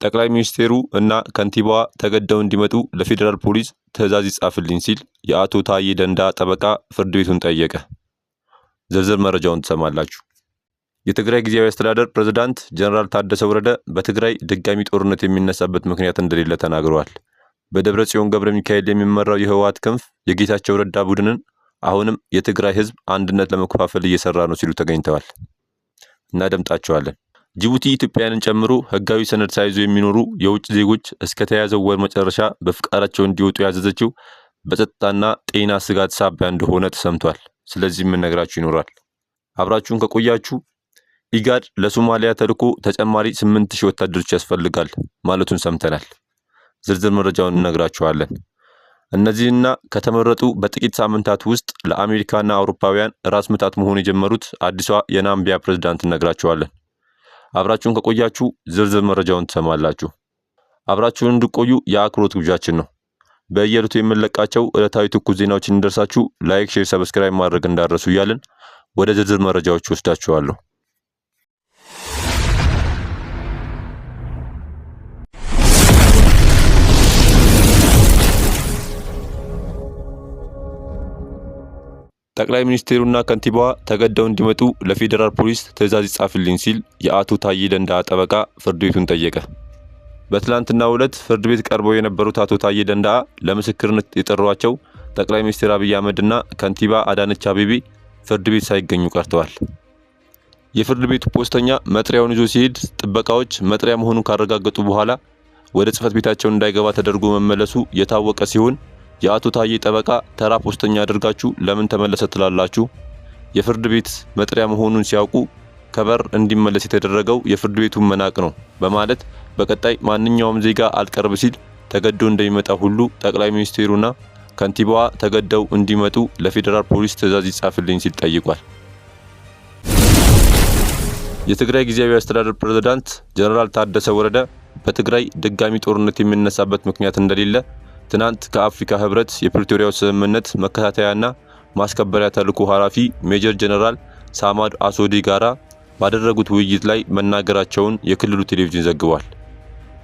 ጠቅላይ ሚኒስቴሩ እና ከንቲባዋ ተገደው እንዲመጡ ለፌዴራል ፖሊስ ትዕዛዝ ይጻፍልኝ ሲል የአቶ ታዬ ደንደዓ ጠበቃ ፍርድ ቤቱን ጠየቀ። ዝርዝር መረጃውን ትሰማላችሁ። የትግራይ ጊዜያዊ አስተዳደር ፕሬዝዳንት ጀነራል ታደሰ ወረደ በትግራይ ድጋሚ ጦርነት የሚነሳበት ምክንያት እንደሌለ ተናግረዋል። በደብረጽዮን ገብረ ሚካኤል የሚመራው የህወሓት ክንፍ የጌታቸው ረዳ ቡድንን አሁንም የትግራይ ህዝብ አንድነት ለመከፋፈል እየሰራ ነው ሲሉ ተገኝተዋል። እናደምጣቸዋለን። ጅቡቲ ኢትዮጵያንን ጨምሮ ህጋዊ ሰነድ ሳይዙ የሚኖሩ የውጭ ዜጎች እስከ ተያዘው ወር መጨረሻ በፍቃዳቸው እንዲወጡ ያዘዘችው በጸጥታና ጤና ስጋት ሳቢያ እንደሆነ ተሰምቷል። ስለዚህ ምን ነግራችሁ ይኖራል። አብራችሁን ከቆያችሁ ኢጋድ ለሶማሊያ ተልዕኮ ተጨማሪ 8000 ወታደሮች ያስፈልጋል ማለቱን ሰምተናል። ዝርዝር መረጃውን እነግራችኋለን። እነዚህና ከተመረጡ በጥቂት ሳምንታት ውስጥ ለአሜሪካና አውሮፓውያን ራስ ምታት መሆን የጀመሩት አዲሷ የናምቢያ ፕሬዝዳንት እነግራችኋለን። አብራችሁን ከቆያችሁ ዝርዝር መረጃውን ትሰማላችሁ። አብራችሁን እንድቆዩ የአክብሮት ግብዣችን ነው። በየዕለቱ የምንለቃቸው ዕለታዊ ትኩስ ዜናዎች እንዲደርሳችሁ ላይክ፣ ሼር፣ ሰብስክራይብ ማድረግ እንዳትረሱ እያልን ወደ ዝርዝር መረጃዎች ወስዳችኋለሁ። ጠቅላይ ሚኒስቴሩና ከንቲባዋ ተገደው እንዲመጡ ለፌዴራል ፖሊስ ትዕዛዝ ይጻፍልኝ ሲል የአቶ ታዬ ደንደዓ ጠበቃ ፍርድ ቤቱን ጠየቀ። በትላንትናው ዕለት ፍርድ ቤት ቀርበው የነበሩት አቶ ታዬ ደንደዓ ለምስክርነት የጠሯቸው ጠቅላይ ሚኒስትር አብይ አህመድና ከንቲባ አዳነች አቤቤ ፍርድ ቤት ሳይገኙ ቀርተዋል። የፍርድ ቤቱ ፖስተኛ መጥሪያውን ይዞ ሲሄድ ጥበቃዎች መጥሪያ መሆኑን ካረጋገጡ በኋላ ወደ ጽህፈት ቤታቸው እንዳይገባ ተደርጎ መመለሱ የታወቀ ሲሆን የአቶ ታዬ ጠበቃ ተራ ፖስተኛ አድርጋችሁ ለምን ተመለሰ ትላላችሁ? የፍርድ ቤት መጥሪያ መሆኑን ሲያውቁ ከበር እንዲመለስ የተደረገው የፍርድ ቤቱን መናቅ ነው በማለት በቀጣይ ማንኛውም ዜጋ አልቀርብ ሲል ተገዶ እንደሚመጣ ሁሉ ጠቅላይ ሚኒስቴሩና ከንቲባዋ ተገደው እንዲመጡ ለፌዴራል ፖሊስ ትዕዛዝ ይጻፍልኝ ሲል ጠይቋል። የትግራይ ጊዜያዊ አስተዳደር ፕሬዝዳንት ጀነራል ታደሰ ወረደ በትግራይ ድጋሚ ጦርነት የሚነሳበት ምክንያት እንደሌለ ትናንት ከአፍሪካ ህብረት የፕሪቶሪያው ስምምነት መከታተያና ማስከበሪያ ተልዕኮ ኃላፊ ሜጀር ጀነራል ሳማድ አሶዲ ጋራ ባደረጉት ውይይት ላይ መናገራቸውን የክልሉ ቴሌቪዥን ዘግቧል።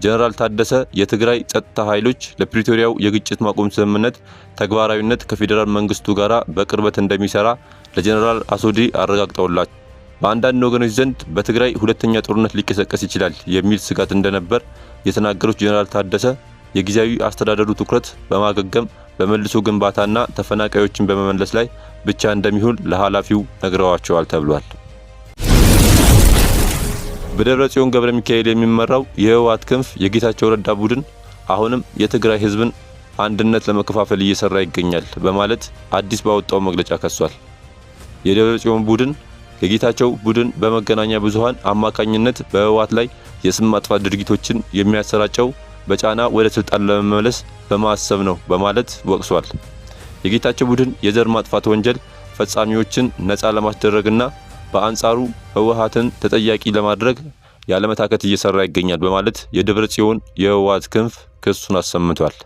ጀነራል ታደሰ የትግራይ ጸጥታ ኃይሎች ለፕሪቶሪያው የግጭት ማቆም ስምምነት ተግባራዊነት ከፌዴራል መንግስቱ ጋራ በቅርበት እንደሚሰራ ለጀነራል አሶዲ አረጋግጠውላቸዋል። በአንዳንድ ወገኖች ዘንድ በትግራይ ሁለተኛ ጦርነት ሊቀሰቀስ ይችላል የሚል ስጋት እንደነበር የተናገሩት ጀነራል ታደሰ የጊዜያዊ አስተዳደሩ ትኩረት በማገገም በመልሶ ግንባታና ተፈናቃዮችን በመመለስ ላይ ብቻ እንደሚሆን ለኃላፊው ነግረዋቸዋል ተብሏል። በደብረጽዮን ገብረ ሚካኤል የሚመራው የህወሓት ክንፍ የጌታቸው ረዳ ቡድን አሁንም የትግራይ ህዝብን አንድነት ለመከፋፈል እየሰራ ይገኛል በማለት አዲስ ባወጣው መግለጫ ከሷል። የደብረጽዮን ቡድን የጌታቸው ቡድን በመገናኛ ብዙሃን አማካኝነት በህወሓት ላይ የስም ማጥፋት ድርጊቶችን የሚያሰራጨው በጫና ወደ ስልጣን ለመመለስ በማሰብ ነው በማለት ወቅሷል። የጌታቸው ቡድን የዘር ማጥፋት ወንጀል ፈጻሚዎችን ነፃ ለማስደረግና በአንጻሩ ህወሓትን ተጠያቂ ለማድረግ ያለመታከት እየሰራ ይገኛል በማለት የደብረጽዮን የህወሓት ክንፍ ክሱን አሰምቷል።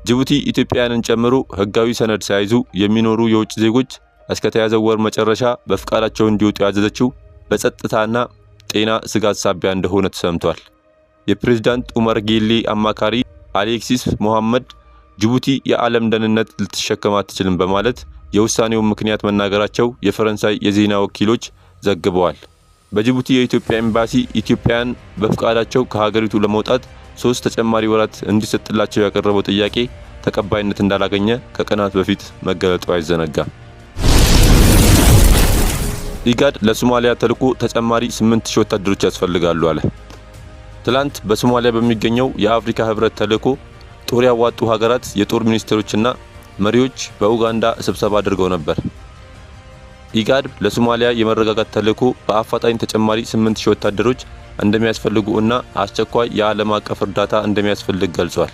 ጅቡቲ ኢትዮጵያንን ጨምሮ ህጋዊ ሰነድ ሳይዙ የሚኖሩ የውጭ ዜጎች እስከ ተያዘው ወር መጨረሻ በፍቃዳቸው እንዲወጡ ያዘዘችው በጸጥታና ጤና ስጋት ሳቢያ እንደሆነ ተሰምቷል። የፕሬዝዳንት ኡመር ጌሌ አማካሪ አሌክሲስ ሞሐመድ ጅቡቲ የዓለም ደህንነት ልትሸከም አትችልም በማለት የውሳኔውን ምክንያት መናገራቸው የፈረንሳይ የዜና ወኪሎች ዘግበዋል። በጅቡቲ የኢትዮጵያ ኤምባሲ ኢትዮጵያን በፍቃዳቸው ከሀገሪቱ ለመውጣት 3 ተጨማሪ ወራት እንዲሰጥላቸው ያቀረበው ጥያቄ ተቀባይነት እንዳላገኘ ከቀናት በፊት መገለጡ አይዘነጋም። ኢጋድ ለሶማሊያ ተልዕኮ ተጨማሪ 8000 ወታደሮች ያስፈልጋሉ አለ። ትላንት በሶማሊያ በሚገኘው የአፍሪካ ህብረት ተልዕኮ ጦር ያዋጡ ሀገራት የጦር ሚኒስትሮችና መሪዎች በኡጋንዳ ስብሰባ አድርገው ነበር። ኢጋድ ለሶማሊያ የመረጋጋት ተልዕኮ በአፋጣኝ ተጨማሪ 8000 ወታደሮች እንደሚያስፈልጉ እና አስቸኳይ የዓለም አቀፍ እርዳታ እንደሚያስፈልግ ገልጿል።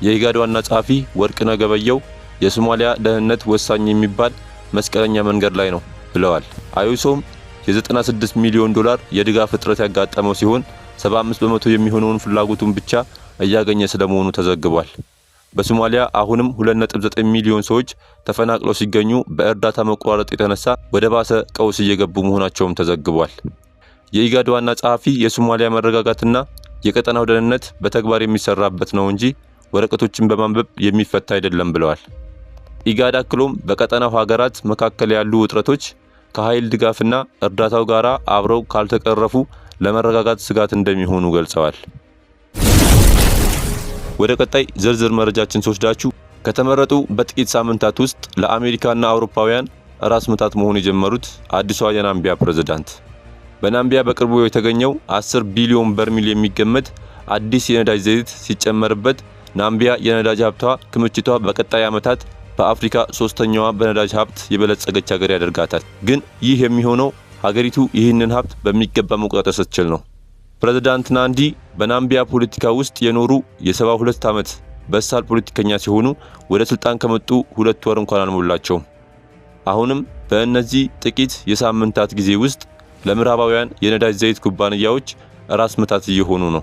የኢጋድ ዋና ጸሐፊ ወርቅነህ ገበየሁ የሶማሊያ ደህንነት ወሳኝ የሚባል መስቀለኛ መንገድ ላይ ነው ብለዋል። አዩሶም የ96 ሚሊዮን ዶላር የድጋፍ እጥረት ያጋጠመው ሲሆን 75 በመቶ የሚሆነውን ፍላጎቱን ብቻ እያገኘ ስለመሆኑ ተዘግቧል። በሶማሊያ አሁንም 2.9 ሚሊዮን ሰዎች ተፈናቅለው ሲገኙ በእርዳታ መቋረጥ የተነሳ ወደ ባሰ ቀውስ እየገቡ መሆናቸውም ተዘግቧል። የኢጋድ ዋና ጸሐፊ የሶማሊያ መረጋጋትና የቀጠናው ደህንነት በተግባር የሚሰራበት ነው እንጂ ወረቀቶችን በማንበብ የሚፈታ አይደለም ብለዋል። ኢጋድ አክሎም በቀጠናው ሀገራት መካከል ያሉ ውጥረቶች ከኃይል ድጋፍና እርዳታው ጋር አብረው ካልተቀረፉ ለመረጋጋት ስጋት እንደሚሆኑ ገልጸዋል። ወደ ቀጣይ ዝርዝር መረጃችን ስወስዳችሁ ከተመረጡ በጥቂት ሳምንታት ውስጥ ለአሜሪካና አውሮፓውያን ራስ ምታት መሆን የጀመሩት አዲሷ የናምቢያ ፕሬዝዳንት በናምቢያ በቅርቡ የተገኘው 10 ቢሊዮን በርሜል የሚገመት አዲስ የነዳጅ ዘይት ሲጨመርበት ናምቢያ የነዳጅ ሀብቷ ክምችቷ በቀጣይ ዓመታት በአፍሪካ ሶስተኛዋ በነዳጅ ሀብት የበለጸገች ሀገር ያደርጋታል። ግን ይህ የሚሆነው ሀገሪቱ ይህንን ሀብት በሚገባ መቆጣጠር ስትችል ነው። ፕሬዝዳንት ናንዲ በናምቢያ ፖለቲካ ውስጥ የኖሩ የ72 ዓመት በሳል ፖለቲከኛ ሲሆኑ ወደ ስልጣን ከመጡ 2 ወር እንኳን አልሞላቸውም። አሁንም በእነዚህ ጥቂት የሳምንታት ጊዜ ውስጥ ለምዕራባውያን የነዳጅ ዘይት ኩባንያዎች ራስ ምታት እየሆኑ ነው።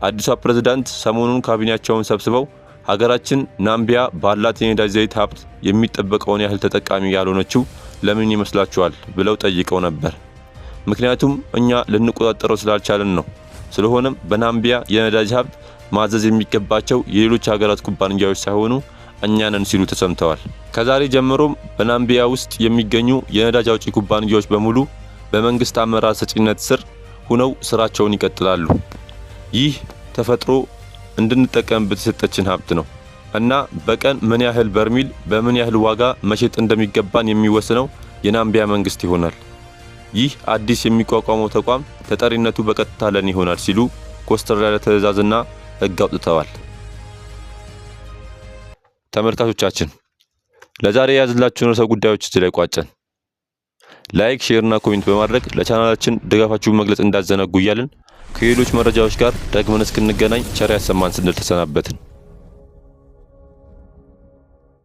አዲሷ ፕሬዝዳንት ሰሞኑን ካቢኔያቸውን ሰብስበው ሀገራችን ናምቢያ ባላት የነዳጅ ዘይት ሀብት የሚጠበቀውን ያህል ተጠቃሚ ያልሆነችው ለምን ይመስላችኋል ብለው ጠይቀው ነበር። ምክንያቱም እኛ ልንቆጣጠረው ስላልቻለን ነው። ስለሆነም በናምቢያ የነዳጅ ሀብት ማዘዝ የሚገባቸው የሌሎች ሀገራት ኩባንያዎች ሳይሆኑ እኛ ነን ሲሉ ተሰምተዋል። ከዛሬ ጀምሮም በናምቢያ ውስጥ የሚገኙ የነዳጅ አውጪ ኩባንያዎች በሙሉ በመንግስት አመራር ሰጪነት ስር ሆነው ስራቸውን ይቀጥላሉ። ይህ ተፈጥሮ እንድንጠቀምበት የሰጠችን ሀብት ነው እና በቀን ምን ያህል በርሜል በምን ያህል ዋጋ መሸጥ እንደሚገባን የሚወስነው የናምቢያ መንግስት ይሆናል። ይህ አዲስ የሚቋቋመው ተቋም ተጠሪነቱ በቀጥታ ለኔ ይሆናል ሲሉ ኮስተር ያለ ትዕዛዝና ህግ አውጥተዋል። ተመልካቾቻችን ለዛሬ ያዝላችሁን ርዕሰ ጉዳዮች እዚህ ላይ ቋጨን። ላይክ፣ ሼር እና ኮሜንት በማድረግ ለቻናላችን ድጋፋችሁን መግለጽ እንዳዘነጉ እያልን ከሌሎች መረጃዎች ጋር ደግመን እስክንገናኝ ቸር ያሰማን ስንል ተሰናበትን።